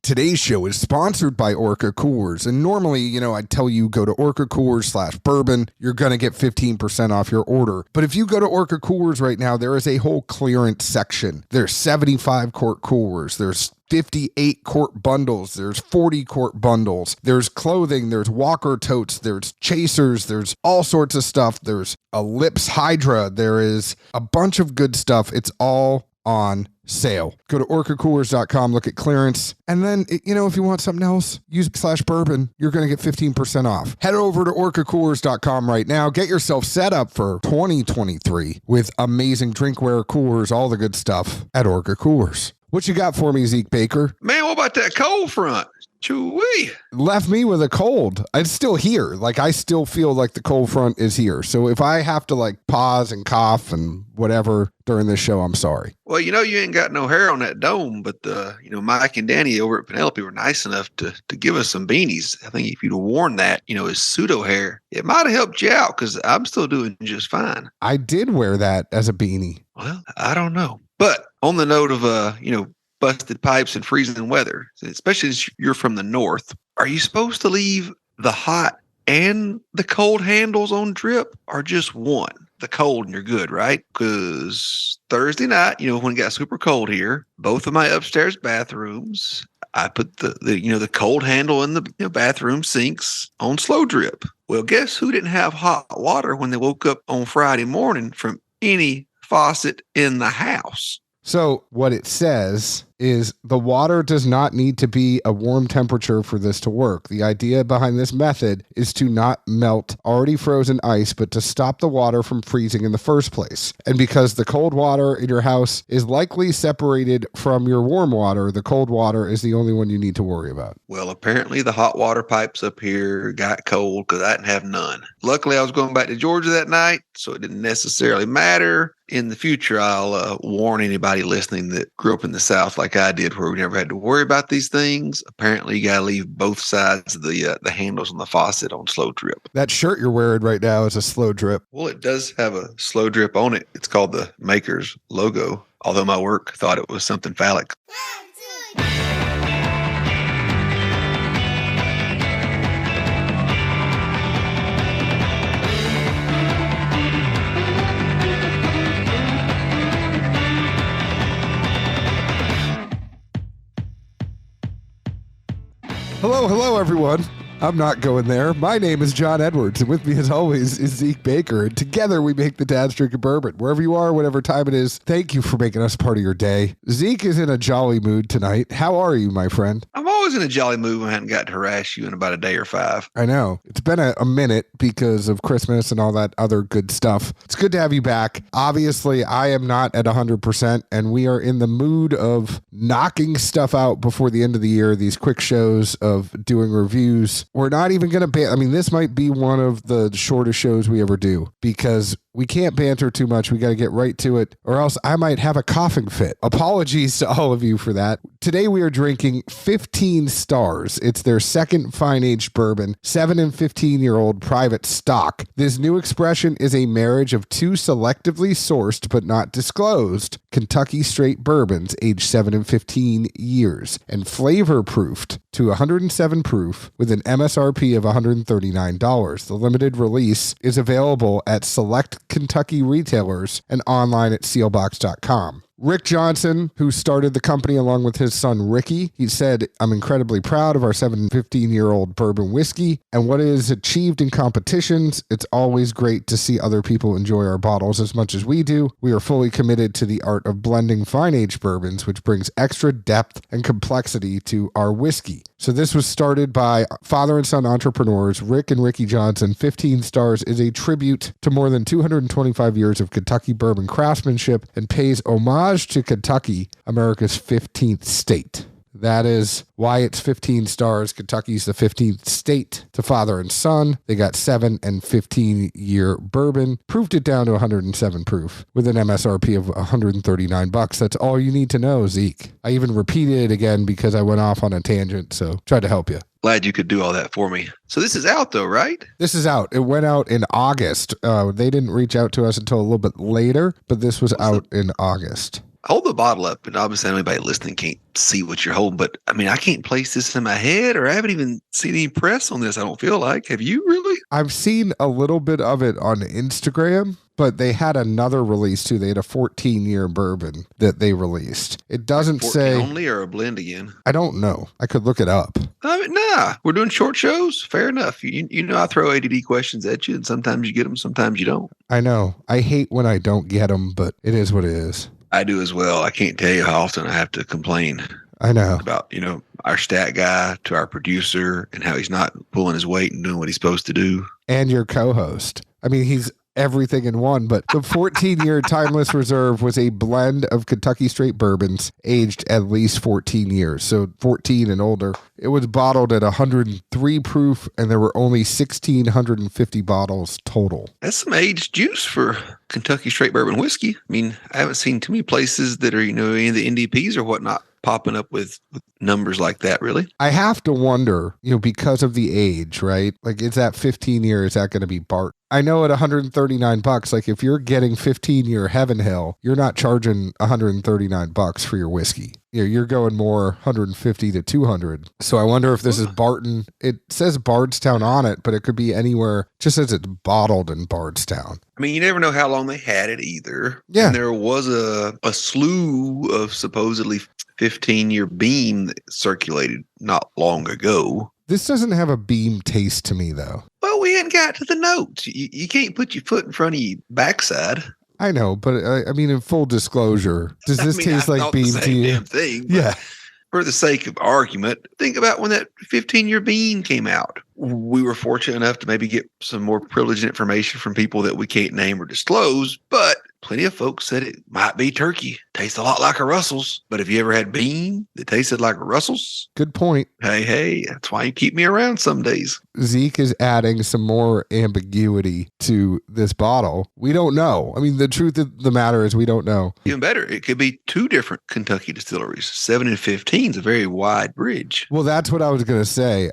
Today's show is sponsored by Orca Coolers. And normally, I'd tell you go to Orca Coolers/bourbon. You're going to get 15% off your order. But if you go to Orca Coolers right now, there is a whole clearance section. There's 75 quart coolers. There's 58 quart bundles. There's 40 quart bundles. There's clothing. There's walker totes. There's chasers. There's all sorts of stuff. There's a Lips Hydra. There is a bunch of good stuff. It's all on sale. Go to orcacoolers.com, look at clearance, and then, if you want something else, use /bourbon. You're going to get 15% off. Head over to orcacoolers.com right now. Get yourself set up for 2023 with amazing drinkware, coolers, all the good stuff at Orca Coolers. What you got for me, Zeke Baker? Man, what about that cold front? Choo-wee. Left me with a cold. It's still here. I still feel like the cold front is here. So if I have to pause and cough and whatever during this show, I'm sorry. Well, you ain't got no hair on that dome, but Mike and Danny over at Penelope were nice enough to give us some beanies. I think if you'd have worn that, as pseudo hair, it might have helped you out because I'm still doing just fine. I did wear that as a beanie. Well, I don't know. But on the note of, busted pipes and freezing weather, especially as you're from the north, are you supposed to leave the hot and the cold handles on drip or just one? The cold and you're good, right? Because Thursday night, when it got super cold here, both of my upstairs bathrooms, I put the cold handle in the bathroom sinks on slow drip. Well, guess who didn't have hot water when they woke up on Friday morning from any faucet in the house? So what it says is the water does not need to be a warm temperature for this to work. The idea behind this method is to not melt already frozen ice, but to stop the water from freezing in the first place. And because the cold water in your house is likely separated from your warm water, the cold water is the only one you need to worry about. Well, apparently the hot water pipes up here got cold because I didn't have none. Luckily, I was going back to Georgia that night, so it didn't necessarily matter. In the future, I'll warn anybody listening that grew up in the South like I did, where we never had to worry about these things. Apparently, you got to leave both sides of the handles on the faucet on slow drip. That shirt you're wearing right now is a slow drip. Well, it does have a slow drip on it. It's called the Maker's logo, although my work thought it was something phallic. Hello, everyone. I'm not going there. My name is John Edwards, and with me, as always, is Zeke Baker. And together, we make the Dad's Drinking Bourbon. Wherever you are, whatever time it is, thank you for making us part of your day. Zeke is in a jolly mood tonight. How are you, my friend? I'm always in a jolly mood when I hadn't got to harass you in about a day or 5. I know. It's been a minute because of Christmas and all that other good stuff. It's good to have you back. Obviously, I am not at 100%, and we are in the mood of knocking stuff out before the end of the year, these quick shows of doing reviews. We're not even going to this might be one of the shortest shows we ever do because we can't banter too much. We got to get right to it, or else I might have a coughing fit. Apologies to all of you for that. Today we are drinking 15 Stars. It's their second fine-aged bourbon, 7 and 15-year-old private stock. This new expression is a marriage of two selectively sourced but not disclosed Kentucky straight bourbons aged 7 and 15 years and flavor-proofed to 107 proof with an MSRP of $139. The limited release is available at select Kentucky retailers and online at sealbox.com. Rick Johnson, who started the company along with his son Ricky, he said, "I'm incredibly proud of our 7 and 15-year-old bourbon whiskey and what it has achieved in competitions. It's always great to see other people enjoy our bottles as much as we do. We are fully committed to the art of blending fine-aged bourbons, which brings extra depth and complexity to our whiskey." So this was started by father and son entrepreneurs, Rick and Ricky Johnson. 15 Stars is a tribute to more than 225 years of Kentucky bourbon craftsmanship and pays homage to Kentucky, America's 15th state. That is why it's 15 Stars. Kentucky's the 15th state to father and son. They got 7 and 15-year bourbon, proofed it down to 107 proof with an MSRP of $139. That's all you need to know, Zeke. I even repeated it again because I went off on a tangent, so tried to help you. Glad you could do all that for me. So this is out though, right? This is out. It went out in August. They didn't reach out to us until a little bit later, but this was out in August. hold the bottle up, and obviously anybody listening can't see what you're holding, but I mean, I can't place this in my head, or I haven't even seen any press on this. I don't feel like. Have you really? I've seen a little bit of it on Instagram, but they had another release too. They had a 14-year bourbon that they released. It doesn't 14 say only or a blend again. I don't know. I could look it up. I mean, nah, we're doing short shows. Fair enough. You know, I throw ADD questions at you, and sometimes you get them, sometimes you don't. I know. I hate when I don't get them, but it is what it is. I do as well. I can't tell you how often I have to complain I know. about, our stat guy to our producer and how he's not pulling his weight and doing what he's supposed to do. And your co-host. I mean, he's everything in one, but the 14-year Timeless Reserve was a blend of Kentucky straight bourbons aged at least 14 years, so 14 and older. It was bottled at 103 proof, and there were only 1,650 bottles total. That's some aged juice for Kentucky straight bourbon whiskey. I mean, I haven't seen too many places that are, any of the NDPs or whatnot popping up with numbers like that, really. I have to wonder, because of the age, right? Like, is that 15 year? Is that going to be Bart? I know at $139, like if you're getting 15-year Heaven Hill, you're not charging $139 for your whiskey. You're going more 150 to 200. So I wonder if this is Barton. It says Bardstown on it, but it could be anywhere. Just says it's bottled in Bardstown. I mean, you never know how long they had it either. Yeah. And there was a slew of supposedly 15-year beam that circulated not long ago. This doesn't have a beam taste to me, though. Well, we hadn't got to the notes. You can't put your foot in front of your backside. I know, but I mean, in full disclosure, does this taste like beam to you? Damn thing, yeah. For the sake of argument, think about when that 15-year bean came out. We were fortunate enough to maybe get some more privileged information from people that we can't name or disclose, but plenty of folks said it might be turkey. Tastes a lot like a Russell's, but have you ever had bean that tasted like a Russell's? Good point. Hey, that's why you keep me around some days. Zeke is adding some more ambiguity to this bottle. We don't know. I mean, the truth of the matter is we don't know. Even better, it could be two different Kentucky distilleries. 7 and 15 is a very wide bridge. Well, that's what I was going to say.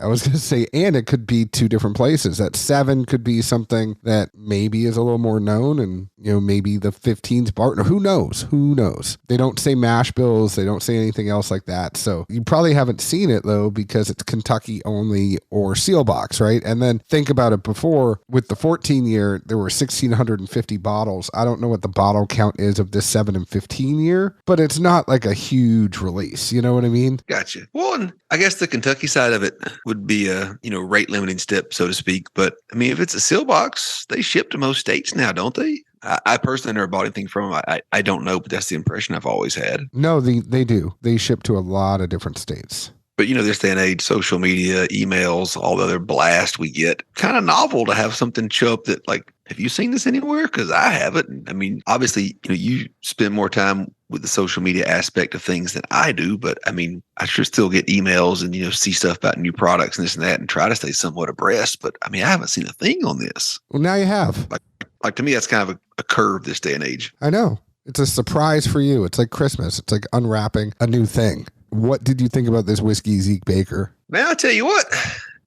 And it could be two different places. That 7 could be something that maybe is a little more known, and maybe the 15's Barton. Who knows? They don't say mash bills. They don't say anything else like that. So you probably haven't seen it though, because it's Kentucky only or seal box, right? And then think about it before with the 14 year, there were 1,650 bottles. I don't know what the bottle count is of this 7 and 15 year, but it's not like a huge release. You know what I mean? Gotcha. Well, and I guess the Kentucky side of it would be a, rate limiting step, so to speak. But I mean, if it's a seal box, they ship to most states now, don't they? I personally never bought anything from them. I don't know, but that's the impression I've always had. No, they do. They ship to a lot of different states. But, this day and age, social media, emails, all the other blast we get, kind of novel to have something show up that, like, have you seen this anywhere? Because I haven't. I mean, obviously, you spend more time with the social media aspect of things than I do. But, I mean, I sure still get emails and, see stuff about new products and this and that and try to stay somewhat abreast. But, I mean, I haven't seen a thing on this. Well, now you have. Like to me, that's kind of a curve this day and age. I know. It's a surprise for you. It's like Christmas. It's like unwrapping a new thing. What did you think about this whiskey, Zeke Baker? Man, I'll tell you what,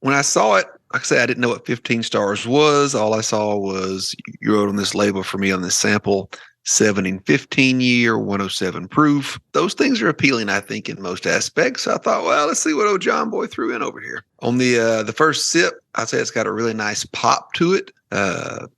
when I saw it, like I said, I didn't know what 15 stars was. All I saw was you wrote on this label for me on this sample, 7 and 15 year, 107 proof. Those things are appealing, I think, in most aspects. So I thought, well, let's see what old John Boy threw in over here. On the first sip, I'd say it's got a really nice pop to it.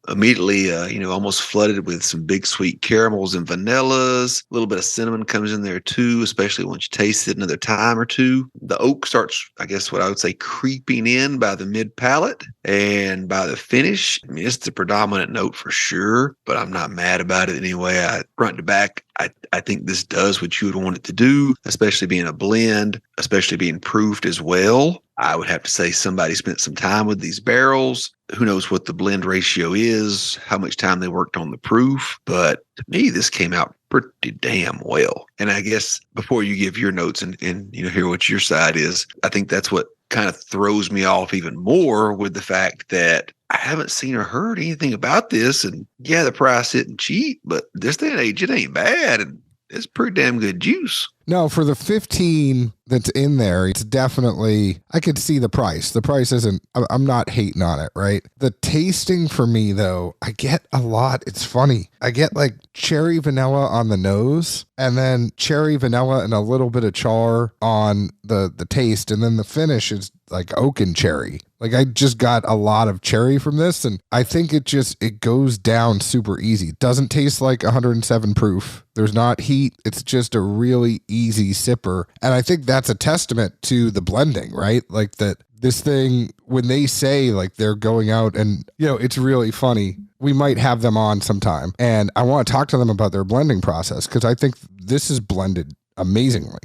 Immediately, almost flooded with some big sweet caramels and vanillas. A little bit of cinnamon comes in there too, especially once you taste it another time or two. The oak starts, I guess what I would say, creeping in by the mid palate, and by the finish, I mean, it's the predominant note for sure, but I'm not mad about it anyway. Front to back, I think this does what you would want it to do, especially being a blend, especially being proofed as well. I would have to say somebody spent some time with these barrels. Who knows what the blend ratio is, how much time they worked on the proof. But to me, this came out pretty damn well. And I guess before you give your notes and hear what your side is, I think that's what kind of throws me off even more with the fact that I haven't seen or heard anything about this. And yeah, the price isn't cheap, but this day and age, it ain't bad. And it's pretty damn good juice. No, for the 15 that's in there, it's definitely, I could see the price. The price isn't, I'm not hating on it, right? The tasting for me, though, I get a lot. It's funny. I get like cherry vanilla on the nose, and then cherry vanilla and a little bit of char on the taste, and then the finish is like oak and cherry. Like I just got a lot of cherry from this, and I think it goes down super easy. It doesn't taste like 107 proof. There's not heat. It's just a really easy sipper. And I think that's a testament to the blending, right? Like that this thing, when they say like they're going out and, it's really funny. We might have them on sometime, and I want to talk to them about their blending process because I think this is blended amazingly.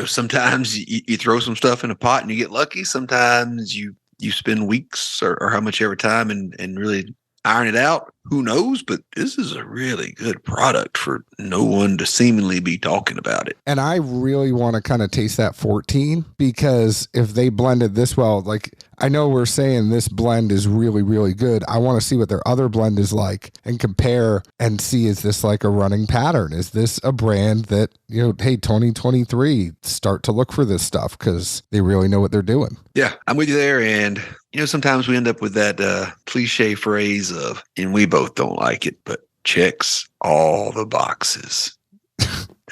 Sometimes you throw some stuff in a pot and you get lucky. Sometimes you spend weeks or how much ever time and really iron it out. Who knows? But this is a really good product for no one to seemingly be talking about it. And I really want to kind of taste that 14 because if they blended this well, like I know we're saying this blend is really, really good. I want to see what their other blend is like and compare and see, is this like a running pattern? Is this a brand that, hey, 2023, start to look for this stuff because they really know what they're doing. Yeah, I'm with you there. And, sometimes we end up with that cliche phrase of, and we both don't like it, but checks all the boxes.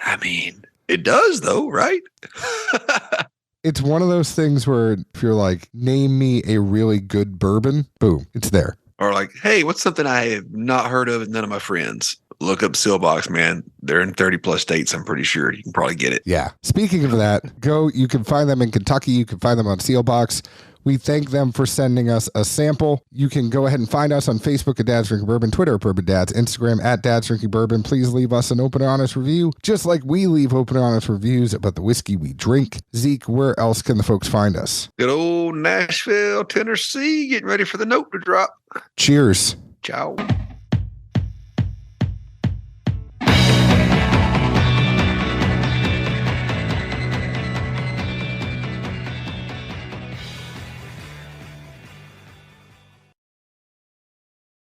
I mean, it does though, right? It's one of those things where if you're like, name me a really good bourbon, boom, it's there. Or like, hey, what's something I have not heard of and none of my friends? Look up Sealbox, man. They're in 30 plus states. I'm pretty sure you can probably get it. Yeah. Speaking of that, you can find them in Kentucky. You can find them on Sealbox. We thank them for sending us a sample. You can go ahead and find us on Facebook at Dad's Drinking Bourbon, Twitter at Bourbon Dads, Instagram at Dad's Drinking Bourbon. Please leave us an open and honest review, just like we leave open and honest reviews about the whiskey we drink. Zeke, where else can the folks find us? Good old Nashville, Tennessee, getting ready for the note to drop. Cheers. Ciao.